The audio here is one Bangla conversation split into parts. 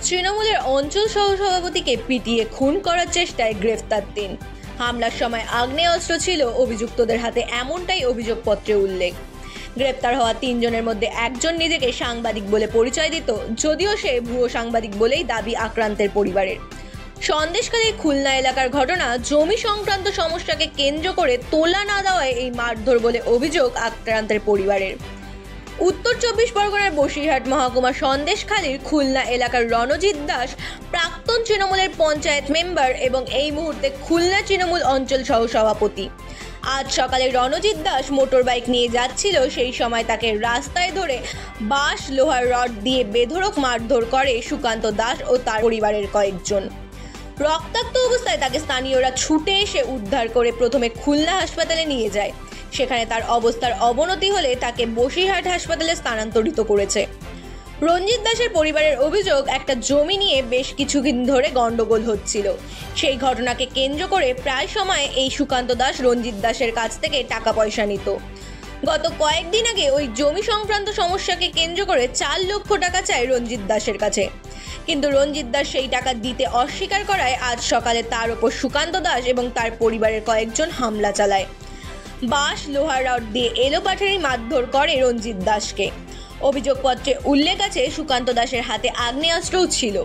তৃণমূলের অঞ্চল সহসভাপতিকে পিটিয়ে খুন করার চেষ্টায় গ্রেফতার ৩। হামলার সময় আগ্নেয়াস্ত্র ছিল অভিযুক্তদের হাতে, এমনটাই অভিযোগপত্রে উল্লেখ। গ্রেপ্তার হওয়া ৩ জনের মধ্যে একজন নিজেকে সাংবাদিক বলে পরিচয় দিত, যদিও সে ভুয়ো সাংবাদিক বলেই দাবি আক্রান্তের পরিবারের। সন্দেশখালীর খুলনা এলাকার ঘটনা, জমি সংক্রান্ত সমস্যাকে কেন্দ্র করে তোলা না দেওয়ায় এই মারধর বলে অভিযোগ আক্রান্তের পরিবারের। উত্তর ২৪ পরগনার বসিরহাট মহকুমা সন্দেশখালীর খুলনা এলাকার রণজিৎ দাস প্রাক্তন তৃণমূলের পঞ্চায়েত মেম্বার এবং এই মুহূর্তে খুলনা তৃণমূল অঞ্চল সহসভাপতি। আজ সকালে রণজিৎ দাস মোটর বাইক নিয়ে যাচ্ছিল, সেই সময় তাকে রাস্তায় ধরে বাঁশ লোহার রড দিয়ে বেধড়ক মারধর করে সুকান্ত দাস ও তার পরিবারের কয়েকজন। রক্তাক্ত অবস্থায় তাকে স্থানীয়রা ছুটে এসে উদ্ধার করে প্রথমে খুলনা হাসপাতালে নিয়ে যায়। সেখানে তার অবস্থার অবনতি হলে তাকে বসিরহাট হাসপাতালে স্থানান্তরিত করেছে। রঞ্জিত দাসের পরিবারের অভিযোগ, একটা জমি নিয়ে বেশ কিছুদিন ধরে গন্ডগোল হচ্ছিল। সেই ঘটনাকে কেন্দ্র করে প্রায় সময় এই সুকান্ত দাস রঞ্জিত দাসের কাছ থেকে টাকা পয়সা নিত। গত কয়েকদিন আগে ওই জমি সংক্রান্ত সমস্যাকে কেন্দ্র করে ৪ লক্ষ টাকা চায় রঞ্জিত দাসের কাছে, কিন্তু রঞ্জিত দাস সেই টাকা দিতে অস্বীকার করায় আজ সকালে তার ওপর সুকান্ত দাস এবং তার পরিবারের কয়েকজন হামলা চালায়। বাঁশ লোহার রড দিয়ে এলোপাথারি মারধর করে রঞ্জিত দাসকে। অভিযোগপত্রে উল্লেখ আছে সুকান্ত দাসের হাতে আগ্নেয়াস্ত্রও ছিল।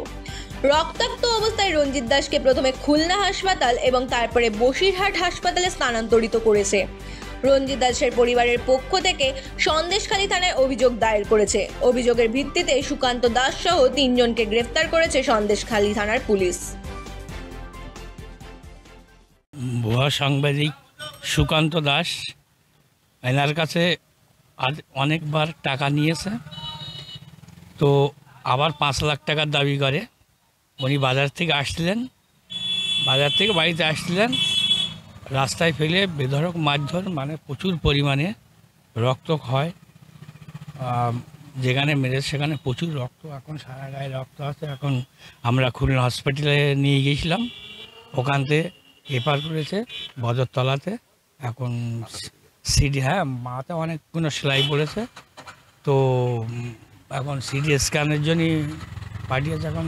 রক্তাক্ত অবস্থায় রঞ্জিত দাসকে প্রথমে খুলনা হাসপাতাল এবং তারপরে বসিরহাট হাসপাতালে স্থানান্তরিত করেছে। রঞ্জিত দাসের পরিবারের পক্ষ থেকে সন্দেশখালী থানায় অভিযোগ দায়ের করেছে। অভিযোগের ভিত্তিতে সুকান্ত দাস সহ ৩ জনকে গ্রেফতার করেছে সন্দেশখালী থানার পুলিশ। ভুয়া সাংবাদিক সুকান্ত দাস এনার কাছে আজ অনেকবার টাকা নিয়েছে, তো আবার ৫ লাখ টাকার দাবি করে। উনি বাজার থেকে আসছিলেন, বাজার থেকে বাড়িতে আসছিলেন, রাস্তায় ফেলে বেধড়ক মারধর, মানে প্রচুর পরিমাণে রক্ত হয়। যেখানে মেরেছে সেখানে প্রচুর রক্ত, এখন সারা গায়ে রক্ত আছে। এখন আমরা খুলনা হসপিটালে নিয়ে গিয়েছিলাম, ওখান থেকে এপার করেছে বদরতলাতে। এখন সিডি, হ্যাঁ, মাথা অনেকগুলো সেলাই পড়েছে, তো এখন সিডি স্ক্যানের জন্যই পাঠিয়েছে। এখন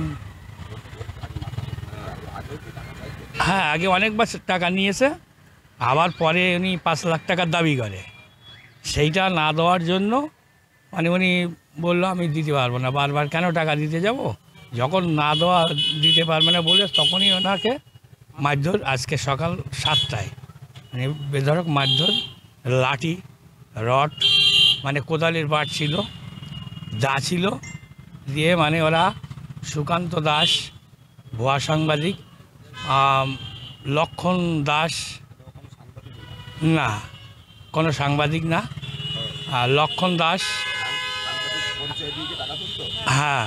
হ্যাঁ, আগে অনেকবার টাকা নিয়েছে, আবার পরে উনি ৫ লাখ টাকার দাবি করে। সেইটা না দেওয়ার জন্য মানে উনি বললো আমি দিতে পারবো না। বারবার কেন টাকা দিতে যাব, যখন না দিতে পারবে না বলে তখনই ওনাকে মারধর। আজকে সকাল 7টায় মানে বেধড়ক মারধর, লাঠি রড মানে কোদালের বাট ছিল, যা ছিল দিয়ে মানে ওরা সুকান্ত দাস ভুয়া সাংবাদিক, লক্ষণ দাস না, কোনো সাংবাদিক না, লক্ষণ দাস, হ্যাঁ,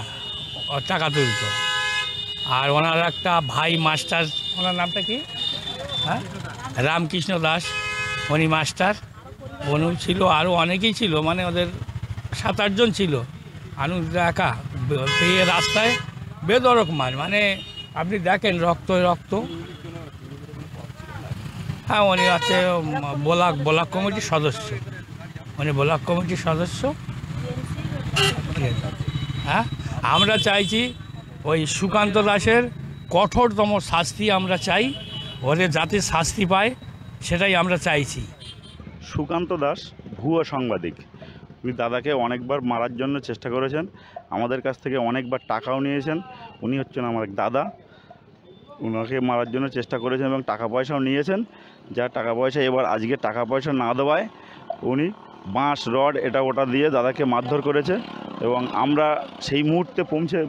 ও টাকা তুলত। আর ওনার একটা ভাই মাস্টার, ওনার নামটা কি, হ্যাঁ, রামকৃষ্ণ দাস, উনি মাস্টার, অনু ছিল, আরও অনেকেই ছিল, মানে ওদের 7-8 জন ছিল। আনু একা পেয়ে রাস্তায় বেধড়ক মার, মানে আপনি দেখেন রক্ত রক্ত। হ্যাঁ, উনি আছে ব্লক কমিটির সদস্য, উনি ব্লক কমিটির সদস্য। হ্যাঁ, আমরা চাইছি ওই সুকান্ত দাসের কঠোরতম শাস্তি আমরা চাই, ওদের যাতে শাস্তি পায় সেটাই আমরা চাইছি। সুকান্ত দাস ভুয়ো সাংবাদিক, উনি দাদাকে অনেকবার মারার জন্য চেষ্টা করেছেন, আমাদের কাছ থেকে অনেকবার টাকাও নিয়েছেন। উনি হচ্ছেন আমার এক দাদা, ওনাকে মারার জন্য চেষ্টা করেছেন এবং টাকা পয়সাও নিয়েছেন। যা টাকা পয়সা এবার আজকে টাকা পয়সা না দেওয়ায় উনি বাঁশ রড এটা ওটা দিয়ে দাদাকে মারধর করেছে। এবং আমরা সেই মুহূর্তে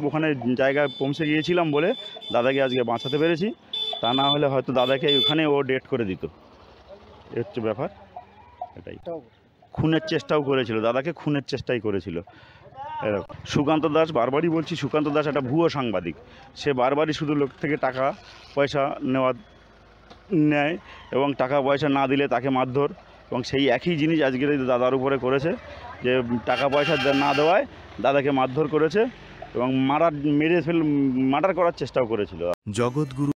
ওখানে জায়গায় পৌঁছে গিয়েছিলাম বলে দাদাকে আজকে বাঁচাতে পেরেছি, তা না হলে হয়তো দাদাকে ওখানে ও ডেট করে দিত। এ হচ্ছে ব্যাপার, এটাই। খুনের চেষ্টাও করেছিল, দাদাকে খুনের চেষ্টাই করেছিল। এরকম সুকান্ত দাস, বারবারই বলছি, সুকান্ত দাস একটা ভুয়ো সাংবাদিক। সে বারবারই শুধু লোক থেকে টাকা পয়সা নেয় এবং টাকা পয়সা না দিলে তাকে মারধর, এবং সেই একই জিনিস আজকের দাদার উপরে করেছে, যে টাকা পয়সা না দেওয়ায় দাদাকে মারধর করেছে এবং মার্ডার করার চেষ্টাও করেছিল। জগৎগুরু